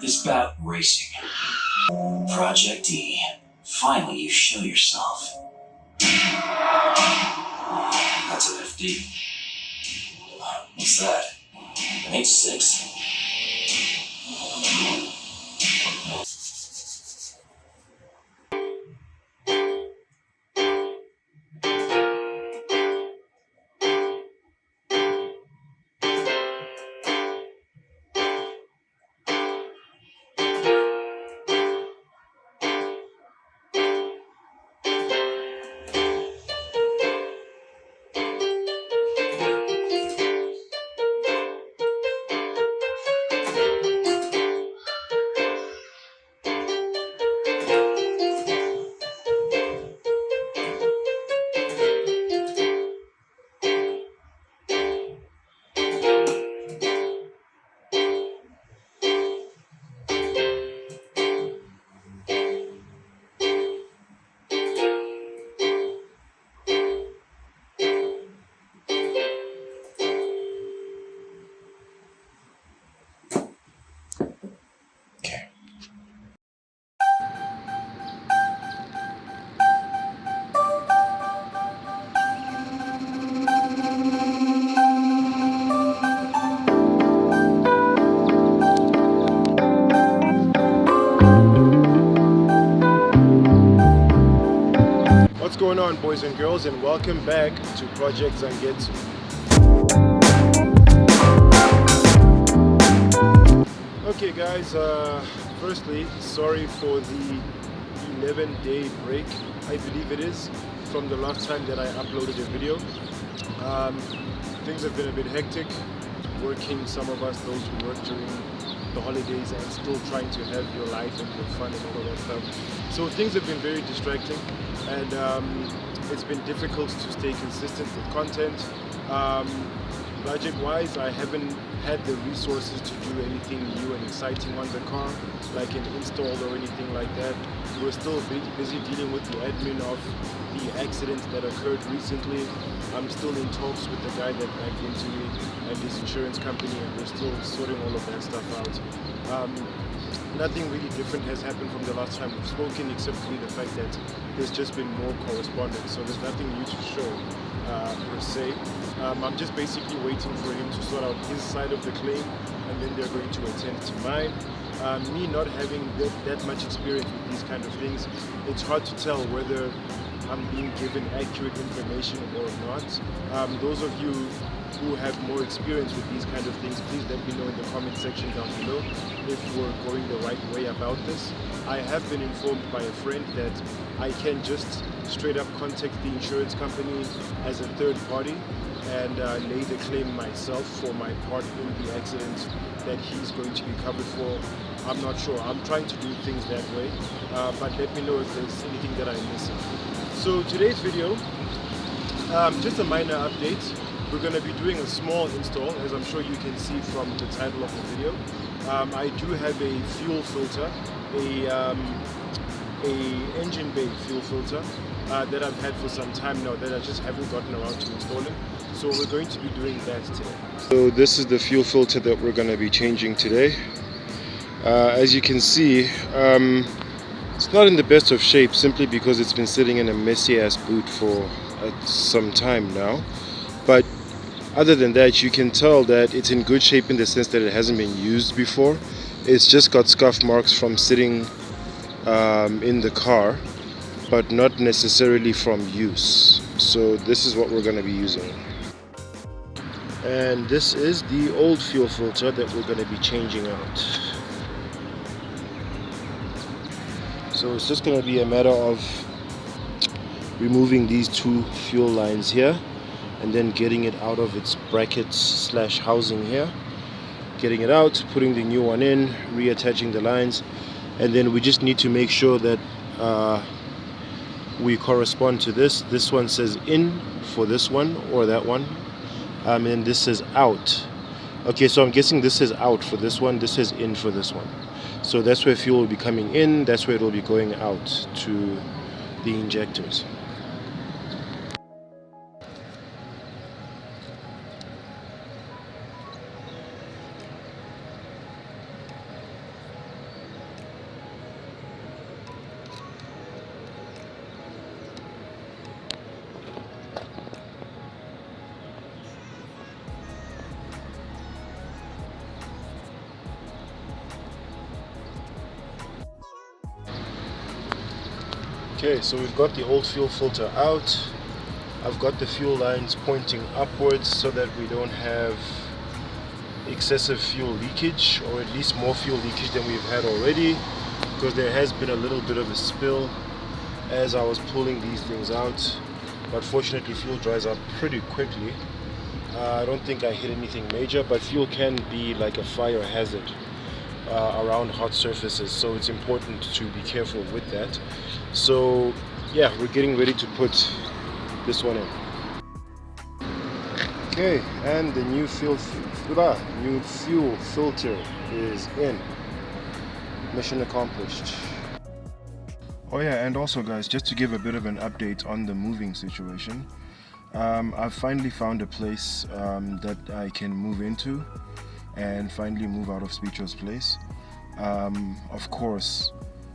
is about racing. Project E. Finally, you show yourself. That's an FD. What's that? An H6? What's going on, boys and girls, and welcome back to Project Zangetsu. Okay guys, firstly, sorry for the 11-day break, I believe it is, from the last time that I uploaded a video. Things have been a bit hectic, working, some of us, those who work during the holidays, and still trying to have your life and your fun and all of that stuff. So things have been very distracting, and it's been difficult to stay consistent with content. Budget wise, I haven't had the resources to do anything new and exciting on the car, like an install or anything like that. We're still busy dealing with the admin of the accident that occurred recently. I'm still in talks with the guy that backed into me and his insurance company, and we're still sorting all of that stuff out. Nothing really different has happened from the last time we've spoken, except for the fact that there's just been more correspondence, so there's nothing new to show per se. I'm just basically waiting for him to sort out his side of the claim, and then they're going to attend to mine. Me not having that much experience with these kind of things, it's hard to tell whether I'm being given accurate information or not. Those of you who have more experience with these kind of things, please let me know in the comment section down below if we're going the right way about this. I have been informed by a friend that I can just straight up contact the insurance company as a third party and lay the claim myself for my part in the accident that he's going to be covered for. I'm not sure. I'm trying to do things that way, but let me know if there's anything that I'm missing. So today's video, just a minor update. We're going to be doing a small install, as I'm sure you can see from the title of the video. I do have a fuel filter, a engine bay fuel filter that I've had for some time now that I just haven't gotten around to installing. So we're going to be doing that today. So this is the fuel filter that we're going to be changing today. As you can see, it's not in the best of shape simply because it's been sitting in a messy ass boot for some time now. But other than that, you can tell that it's in good shape in the sense that it hasn't been used before. It's just got scuff marks from sitting in the car, but not necessarily from use. So this is what we're going to be using. And this is the old fuel filter that we're going to be changing out. So it's just going to be a matter of removing these two fuel lines here and then getting it out of its brackets slash housing here, getting it out, putting the new one in, reattaching the lines, and then we just need to make sure that we correspond to this. This one says in for this one or that one, and this says out. Okay, so I'm guessing this says out for this one, this says in for this one. So that's where fuel will be coming in, that's where it will be going out to the injectors. Okay, so we've got the old fuel filter out. I've got the fuel lines pointing upwards so that we don't have excessive fuel leakage, or at least more fuel leakage than we've had already, because there has been a little bit of a spill as I was pulling these things out, but fortunately fuel dries up pretty quickly. I don't think I hit anything major, but fuel can be like a fire hazard around hot surfaces, so it's important to be careful with that. So yeah, we're getting ready to put this one in. Okay, and the new fuel filter is in. Mission accomplished. Oh yeah, and also guys, just to give a bit of an update on the moving situation, I've finally found a place that I can move into and finally move out of Speecho's place. Of course,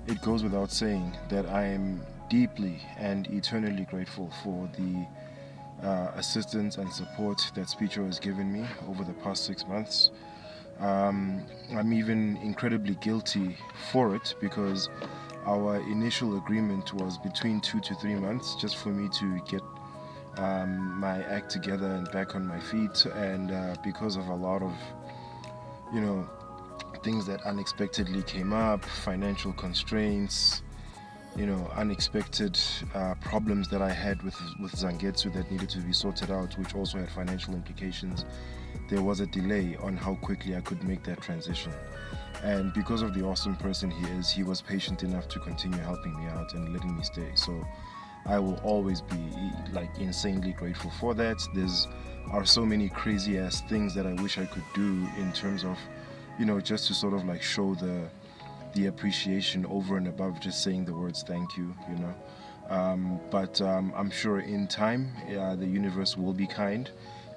it goes without saying that I am deeply and eternally grateful for the assistance and support that Speecho has given me over the past 6 months. I'm even incredibly guilty for it, because our initial agreement was between 2 to 3 months just for me to get my act together and back on my feet, and because of a lot of things that unexpectedly came up, financial constraints, unexpected problems that I had with Zangetsu that needed to be sorted out, which also had financial implications. There was a delay on how quickly I could make that transition. And because of the awesome person he is, he was patient enough to continue helping me out and letting me stay. So I will always be like insanely grateful for that. Are so many crazy ass things that I wish I could do in terms of, just to sort of like show the appreciation over and above just saying the words thank you, but I'm sure in time the universe will be kind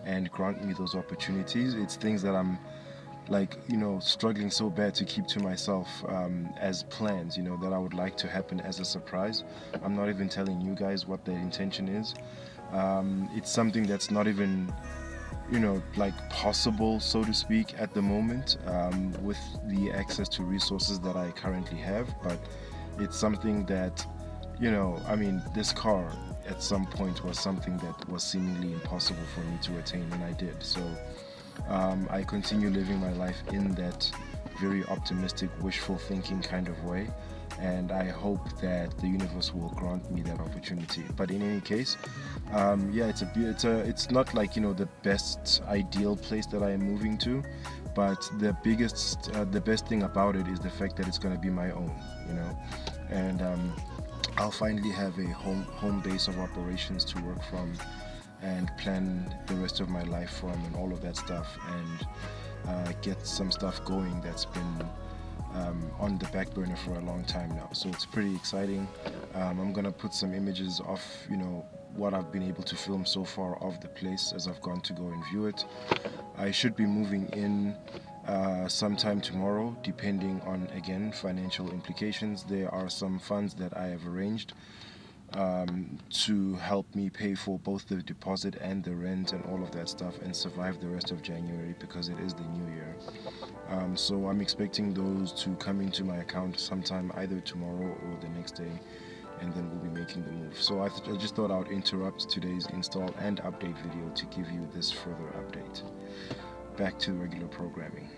and grant me those opportunities. It's things that I'm like struggling so bad to keep to myself as plans, that I would like to happen as a surprise. I'm not even telling you guys what the intention is. It's something that's not even like possible, so to speak, at the moment, with the access to resources that I currently have. But it's something that, this car at some point was something that was seemingly impossible for me to attain, and I did. So I continue living my life in that very optimistic, wishful thinking kind of way, and I hope that the universe will grant me that opportunity. But in any case, it's not like the best ideal place that I am moving to, but the best thing about it is the fact that it's going to be my own, and I'll finally have a home base of operations to work from and plan the rest of my life from, and all of that stuff, and get some stuff going that's been on the back burner for a long time now. So it's pretty exciting. I'm gonna put some images of what I've been able to film so far of the place as I've gone to go and view it. I should be moving in sometime tomorrow, depending on, again, financial implications. There are some funds that I have arranged to help me pay for both the deposit and the rent and all of that stuff and survive the rest of January, because it is the new year. So I'm expecting those to come into my account sometime either tomorrow or the next day, and then we'll be making the move. So I just thought I would interrupt today's install and update video to give you this further update. Back to regular programming.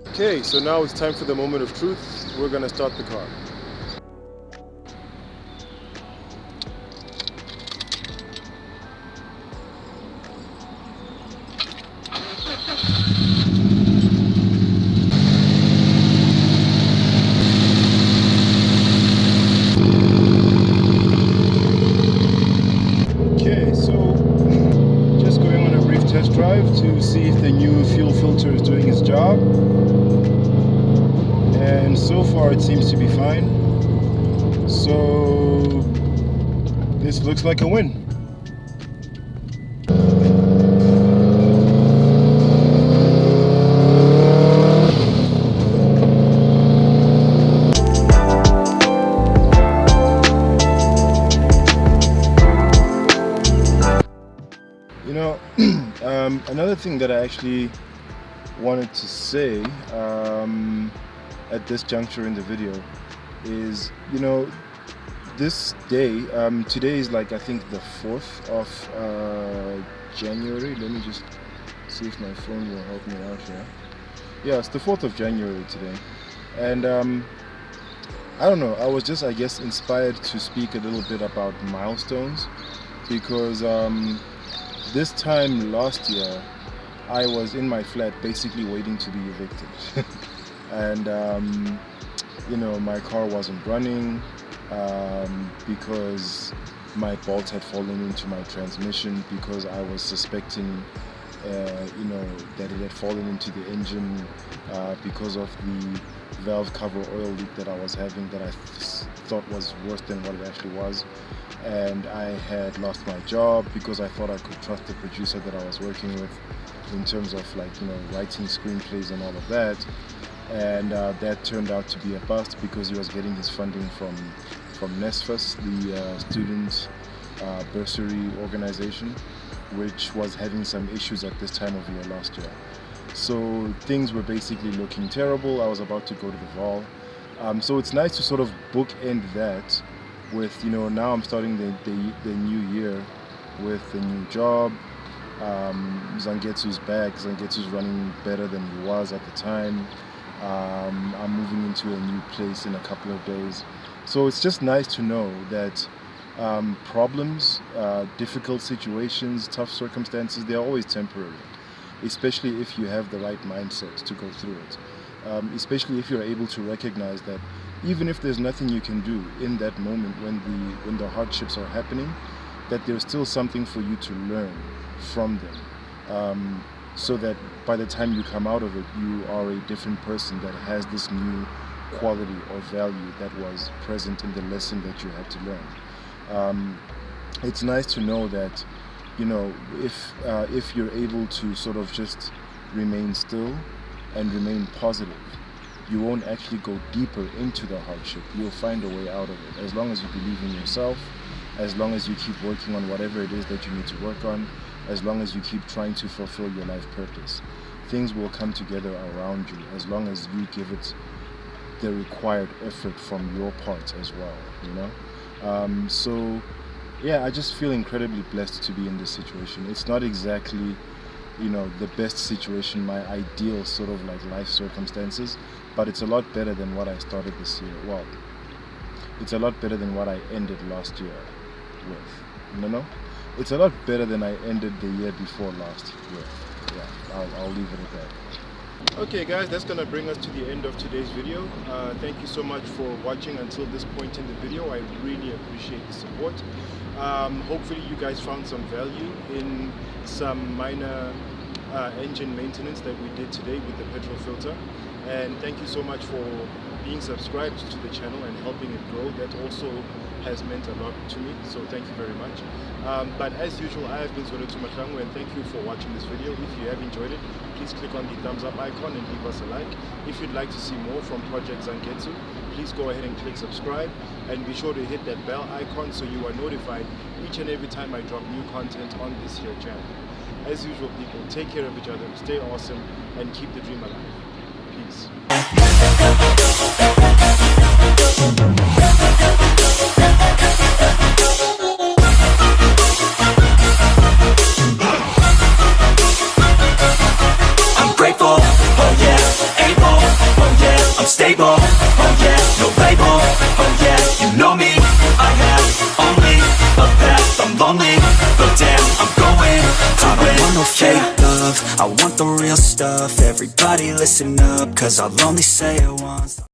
Okay, so now it's time for the moment of truth. We're gonna start the car. Okay, so just going on a brief test drive to see if the new fuel filter is doing its job. And so far it seems to be fine. So this looks like a win. Another thing that I actually wanted to say at this juncture in the video is, you know, this day, today is like I think the 4th of January. Let me just see if my phone will help me out here. Yeah, it's the 4th of January today, and I don't know, I was just, I guess, inspired to speak a little bit about milestones, because this time last year I was in my flat basically waiting to be evicted. And you know, my car wasn't running because my bolt had fallen into my transmission, because I was suspecting you know, that it had fallen into the engine because of the valve cover oil leak that I was having, that I thought was worse than what it actually was. And I had lost my job because I thought I could trust the producer that I was working with in terms of, like, you know, writing screenplays and all of that. And that turned out to be a bust, because he was getting his funding from NSFAS, the student bursary organization, which was having some issues at this time of year last year. So things were basically looking terrible. I was about to go to the Vol. So it's nice to sort of bookend that with, you know, now I'm starting the new year with a new job. Zangetsu's back. Zangetsu's running better than he was at the time. I'm moving into a new place in a couple of days. So it's just nice to know that problems, difficult situations, tough circumstances, they're always temporary, especially if you have the right mindset to go through it. Especially if you're able to recognize that even if there's nothing you can do in that moment when the hardships are happening, that there's still something for you to learn from them, so that by the time you come out of it, you are a different person that has this new quality or value that was present in the lesson that you had to learn. It's nice to know that, you know, if you're able to sort of just remain still and remain positive, you won't actually go deeper into the hardship. You'll find a way out of it, as long as you believe in yourself, as long as you keep working on whatever it is that you need to work on, as long as you keep trying to fulfill your life purpose. Things will come together around you, as long as you give it the required effort from your part as well, you know? So yeah, I just feel incredibly blessed to be in this situation. It's not exactly, you know, the best situation, my ideal sort of like life circumstances, but it's a lot better than what I started this year. Well, it's a lot better than what I ended last year with. No, it's a lot better than I ended the year before last with. Yeah, I'll leave it at that. Okay guys, that's gonna bring us to the end of today's video. Thank you so much for watching until this point in the video. I really appreciate the support. Hopefully you guys found some value in some minor engine maintenance that we did today with the petrol filter. And thank you so much for being subscribed to the channel and helping it grow. That also has meant a lot to me, so thank you very much. But as usual, I have been Subaru and thank you for watching this video. If you have enjoyed it, please click on the thumbs up icon and leave us a like. If you'd like to see more from Project Zangetsu, please go ahead and click subscribe, and be sure to hit that bell icon so you are notified each and every time I drop new content on this here channel. As usual, people, take care of each other, stay awesome, and keep the dream alive. Peace. I'm grateful, oh yeah, able, oh yeah, I'm stable, oh yeah, no label, oh yeah, you know me, I have only a path, I'm lonely, but damn, I'm going to win. I don't want no fake love, I want the real stuff. Everybody listen up, cause I'll only say it once.